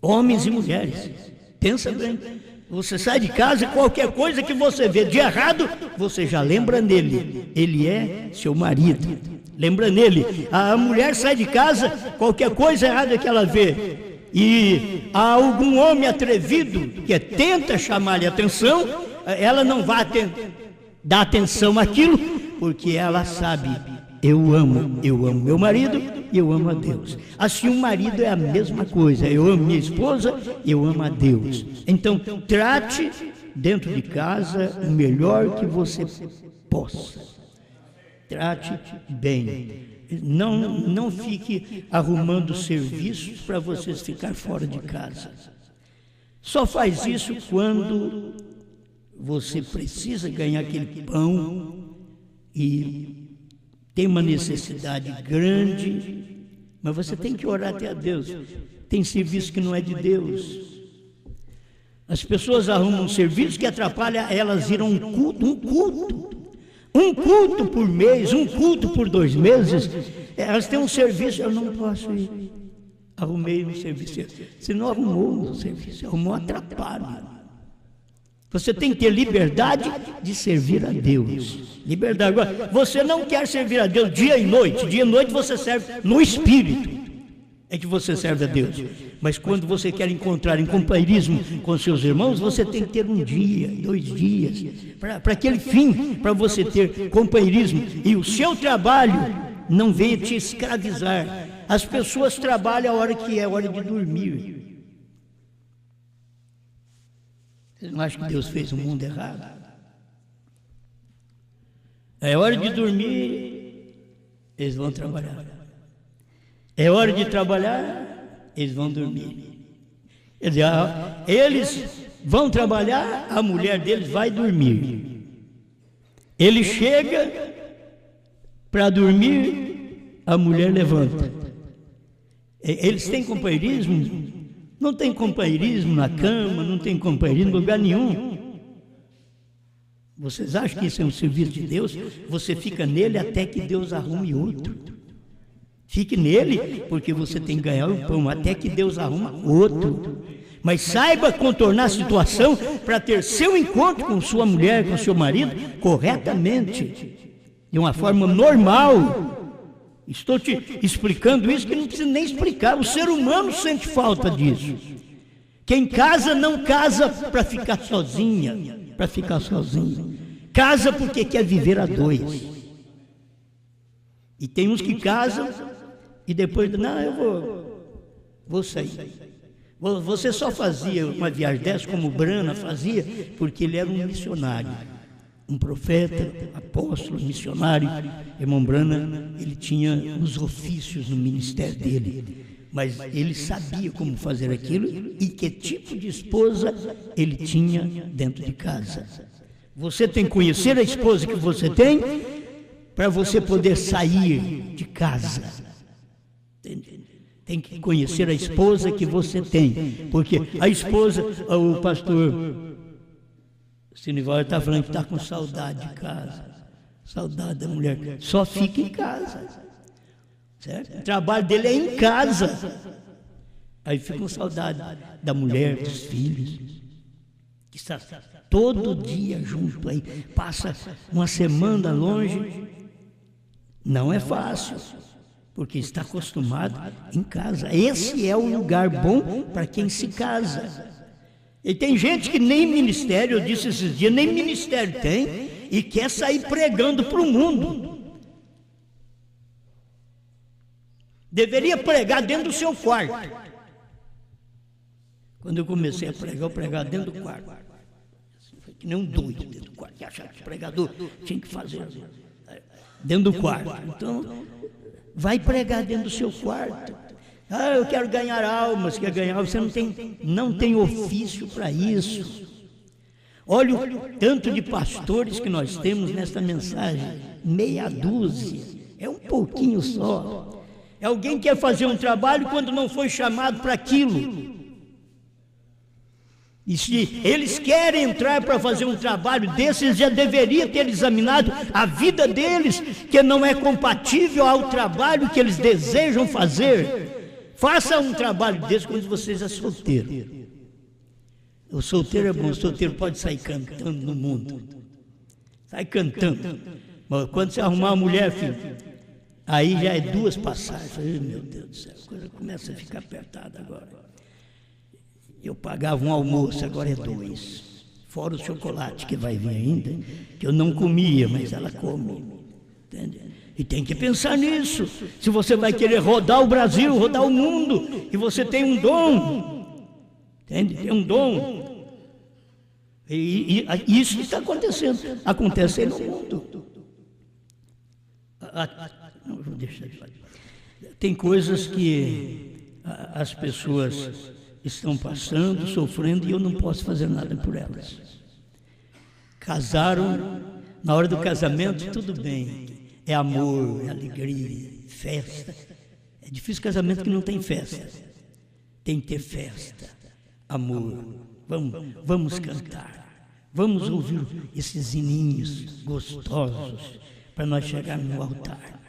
Homens e mulheres, pensa bem. Você sai de casa, qualquer coisa que você vê de errado, você já lembra nele. Ele é seu marido. Lembra nele. A mulher sai de casa, qualquer coisa errada que ela vê, e há algum homem atrevido que tenta chamar-lhe atenção, ela não vai dar atenção àquilo, porque ela sabe, eu amo meu marido e eu amo a Deus. Assim, o marido é a mesma coisa, eu amo minha esposa e eu amo a Deus. Então, trate dentro de casa o melhor que você possa. Trate bem. Não fique arrumando serviços para vocês ficar fora de casa. Só faz isso quando você precisa ganhar aquele pão e tem uma necessidade grande, mas você tem que orar até a Deus. Tem serviço que não é de Deus. As pessoas arrumam um serviço que atrapalha elas ir a um culto. Um culto por mês, um culto por 2 meses, elas têm um serviço, eu não posso ir. Arrumei um serviço. Você não arrumou um serviço, arrumou um atrapalho. Você tem que ter liberdade de servir a Deus. Liberdade. Agora, você não quer servir a Deus dia e noite. Dia e noite você serve no Espírito. É que você serve a Deus. Mas quando você quer encontrar em companheirismo com seus irmãos, você tem que ter 1 dia, 2 dias, para aquele fim, para você ter companheirismo. E o seu trabalho não venha te escravizar. As pessoas trabalham a hora que é hora de dormir. Você não acha que Deus fez o mundo errado? É hora de dormir, eles vão trabalhar. É hora de trabalhar, eles vão dormir. Quer dizer, eles vão trabalhar, a mulher deles vai dormir. Ele chega para dormir, a mulher levanta. Eles têm companheirismo? Não tem companheirismo na cama, não tem companheirismo em lugar nenhum. Vocês acham que isso é um serviço de Deus? Você fica nele até que Deus arrume outro. Fique nele, porque você tem que ganhar o pão, até que Deus arruma outro. Mas saiba contornar a situação para ter seu encontro com sua mulher, com seu marido, corretamente, de uma forma normal. Estou te explicando isso que não precisa nem explicar. O ser humano sente falta disso. Quem casa não casa para ficar sozinha, para ficar sozinho. Casa porque quer viver a 2. E tem uns que casam e depois, não, eu vou sair. Você só fazia uma viagem dessa, como Brana fazia, porque ele era um missionário, um profeta, apóstolo, missionário. Irmão Brana, ele tinha os ofícios no ministério dele, mas ele sabia como fazer aquilo e que tipo de esposa ele tinha dentro de casa. Você tem que conhecer a esposa que você tem para você poder sair de casa. Tem que conhecer a esposa que você tem, porque a esposa, o pastor Sinivaldo está falando que está com saudade de casa, saudade da mulher, só fica em casa, certo? O trabalho dele é em casa, aí fica com saudade da mulher, dos filhos, que está todo dia junto, aí passa uma semana longe, não é fácil, porque está acostumado em casa. Esse é o lugar bom para quem se casa. E tem gente que nem ministério, eu disse esses dias, nem ministério tem e quer sair pregando para o mundo. Deveria pregar dentro do seu quarto. Quando eu comecei a pregar, eu pregava dentro do quarto. Foi que nem um doido dentro do quarto, que achava que o pregador tinha que fazer dentro do quarto. Então, vai pregar dentro do seu quarto. Ah, eu quero ganhar almas. Quer ganhar almas? Você não tem ofício para isso. Olha o tanto de pastores que nós temos nesta mensagem. Meia dúzia. É um pouquinho só. É alguém que quer fazer um trabalho quando não foi chamado para aquilo. E se eles querem entrar para fazer um trabalho desse, eles já deveriam ter examinado a vida deles, que não é compatível ao trabalho que eles desejam fazer. Faça um trabalho desse quando você é solteiro. O solteiro é bom, o solteiro pode sair cantando no mundo. Sai cantando. Mas quando você arrumar uma mulher, filho, aí já é duas passagens. Meu Deus do céu, a coisa começa a ficar apertada agora. Eu pagava um almoço, agora é 2. Fora o chocolate que vai vir ainda, que eu não comia, mas ela come. Entende? E tem que pensar nisso. Se você vai querer rodar o Brasil, rodar o mundo, e você tem um dom, entende? Tem um dom. E isso está acontecendo. Acontece no mundo. Não, vou deixar de falar. Tem coisas que as pessoas estão passando, sofrendo, e eu não posso fazer nada por elas. Casaram, na hora do casamento, tudo bem. É amor, é alegria, festa. É difícil casamento que não tem festa. Tem que ter festa, amor. Vamos cantar. Vamos ouvir esses hininhos gostosos para nós chegarmos no altar.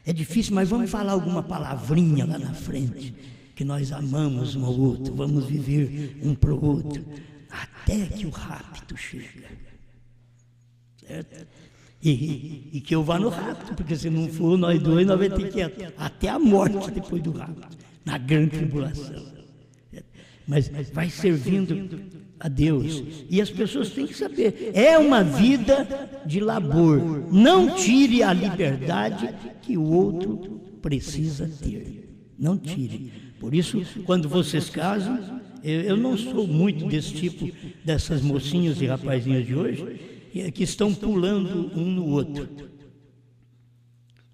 É difícil, mas vamos falar alguma palavrinha lá na frente, que nós amamos um ao outro, vamos viver um para o outro, até que o rapto chega, certo? E que eu vá no rapto, porque se não for nós dois, nós vamos ter que ir até a morte depois do rapto, na grande tribulação, certo? Mas vai servindo a Deus, e as pessoas têm que saber, é uma vida de labor, não tire a liberdade que o outro precisa ter, não tire. Por isso, quando vocês casam, eu não sou muito desse tipo, dessas mocinhas e rapazinhas de hoje, que estão pulando um no outro.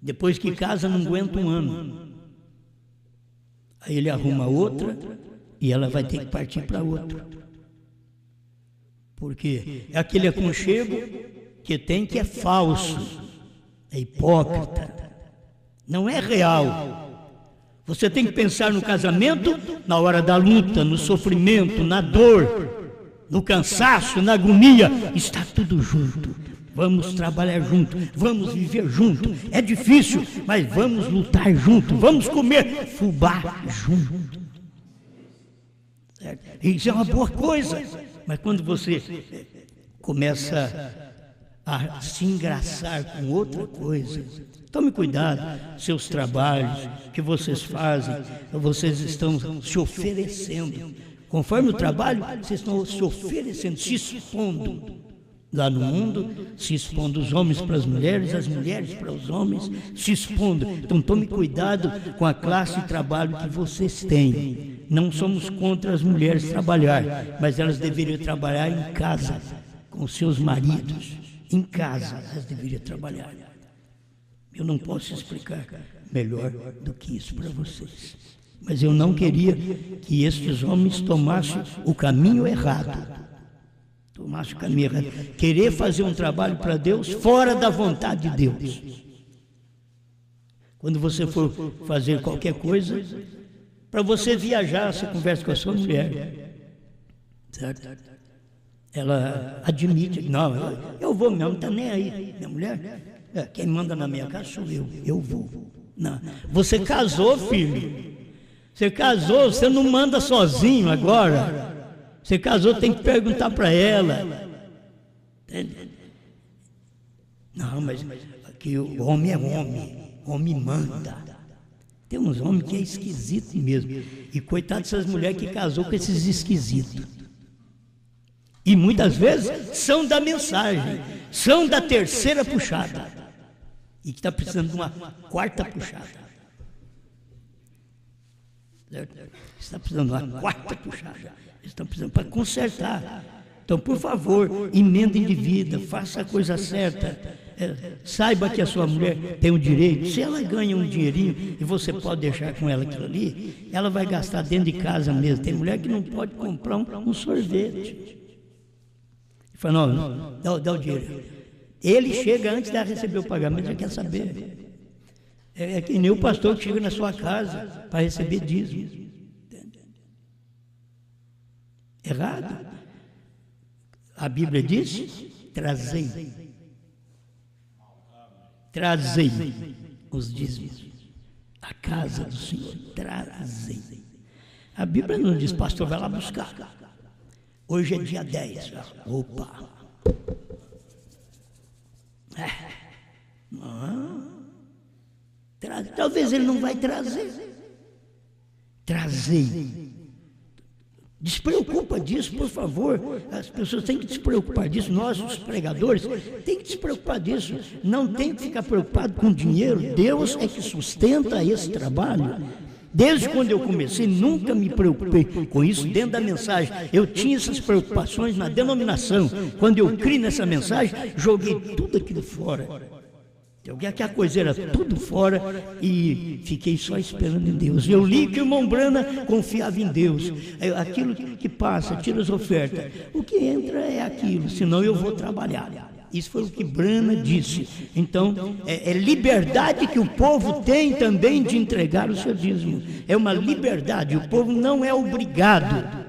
Depois que casa, não aguenta um ano. Aí ele arruma outra e ela vai ter que partir para outra. Porque é aquele aconchego que tem que é falso, é hipócrita, não é real. Você tem que pensar no casamento na hora da luta, no sofrimento, na dor, no cansaço, na agonia. Está tudo junto. Vamos trabalhar junto, vamos viver junto. É difícil, mas vamos lutar junto. Vamos comer fubá junto. Certo? Isso é uma boa coisa. Mas quando você começa a se engraçar com outra coisa, tome cuidado, seus trabalhos que vocês fazem, vocês estão se oferecendo. Conforme o trabalho, vocês estão se oferecendo, se expondo. Lá no mundo, se expondo os homens para as mulheres para os homens, se expondo. Então tome cuidado com a classe de trabalho que vocês têm. não somos contra as mulheres trabalhar, mas elas deveriam trabalhar em casa, com seus maridos. Em casa elas deveriam trabalhar. Eu não posso explicar melhor do que isso para vocês. Mas eu não queria que estes homens tomassem o caminho errado. Tomassem o caminho errado. Querer fazer um trabalho para Deus fora da vontade de Deus. Quando você for fazer qualquer coisa, para você viajar, você conversa com a sua mulher. Certo? Ela admite, não, eu vou mesmo, não está nem aí. Minha mulher, quem manda na minha casa sou eu vou. Não. Você casou, filho. Você casou, você não manda sozinho agora. Você casou, tem que perguntar para ela. Não, mas aqui o homem é homem. Homem manda. Tem uns homens que é esquisito mesmo. E coitado dessas mulheres que casou com esses esquisitos. E muitas vezes são da mensagem, são da terceira puxada. E que está precisando de uma quarta puxada. Certo? Está precisando de uma quarta puxada. Estão precisando para consertar. Então, por favor, emendem de vida, faça a coisa certa. Saiba que a sua mulher tem o direito. Se ela ganha um dinheirinho e você pode deixar com ela aquilo ali, ela vai gastar dentro de casa mesmo. Tem mulher que não pode comprar um sorvete. Fala, não, dá o dinheiro. Ele chega antes de receber o pagamento, já quer saber. É que nem o pastor que chega na sua casa para receber dízimo. Errado. A Bíblia diz: trazei os dízimos à casa do Senhor. Trazei. A Bíblia não diz, pastor, vai lá buscar. Hoje é dia 10. Opa! Talvez ele não vai trazer. Trazei. Despreocupa disso, por favor. As pessoas têm que se preocupar disso. Nós, os pregadores, têm que se preocupar disso. Não tem que ficar preocupado com dinheiro. Deus é que sustenta esse trabalho. Desde quando eu comecei, nunca me preocupei com isso dentro da mensagem. Eu tinha essas preocupações na denominação. Quando eu criei nessa mensagem, joguei tudo aquilo fora. Joguei aquela coisa, era tudo fora e fiquei só esperando em Deus. Eu li que o irmão Brana confiava em Deus. Aquilo que passa, tira as ofertas. O que entra é aquilo, senão eu vou trabalhar. Isso foi o que Brana disse. Então, é liberdade que o povo tem também de entregar o seu dízimo. É uma liberdade, o povo não é obrigado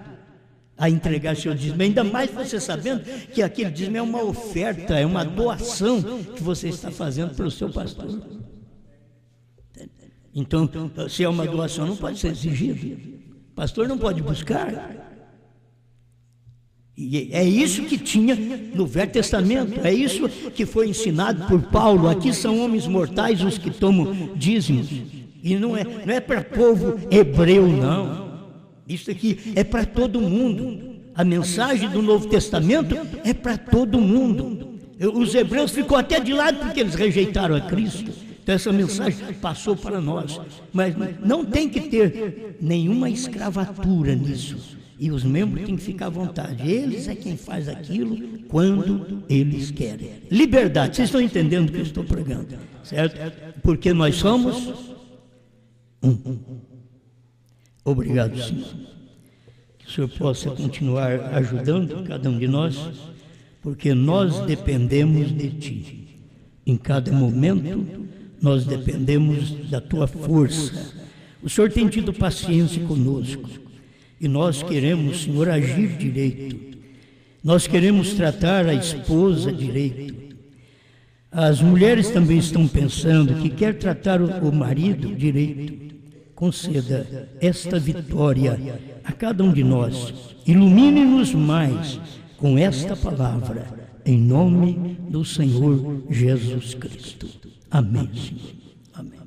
a entregar seu dízimo. Ainda mais você sabendo que aquele dízimo é uma oferta, é uma doação que você está fazendo para o seu pastor. Então, se é uma doação, não pode ser exigido. O pastor não pode buscar. E é isso que tinha no Velho Testamento, é isso que foi ensinado por Paulo. Aqui são homens mortais os que tomam dízimos. E não é para povo hebreu, não. Isso aqui é para todo mundo. A mensagem do Novo Testamento é para todo mundo. Os hebreus ficou até de lado porque eles rejeitaram a Cristo. Então essa mensagem passou para nós. Mas não tem que ter nenhuma escravatura nisso. E os membros têm que ficar à vontade. Eles é quem faz aquilo quando eles querem. Liberdade. Vocês estão entendendo o que eu estou pregando, certo? Porque nós somos um. Obrigado, Senhor. Que o Senhor possa continuar ajudando cada um de nós, porque nós dependemos de Ti. Em cada momento, nós dependemos da Tua força. O Senhor tem tido paciência conosco. E nós queremos, Senhor, agir direito. Nós queremos tratar a esposa direito. As mulheres também estão pensando que quer tratar o marido direito. Conceda esta vitória a cada um de nós. Ilumine-nos mais com esta palavra, em nome do Senhor Jesus Cristo. Amém, Senhor.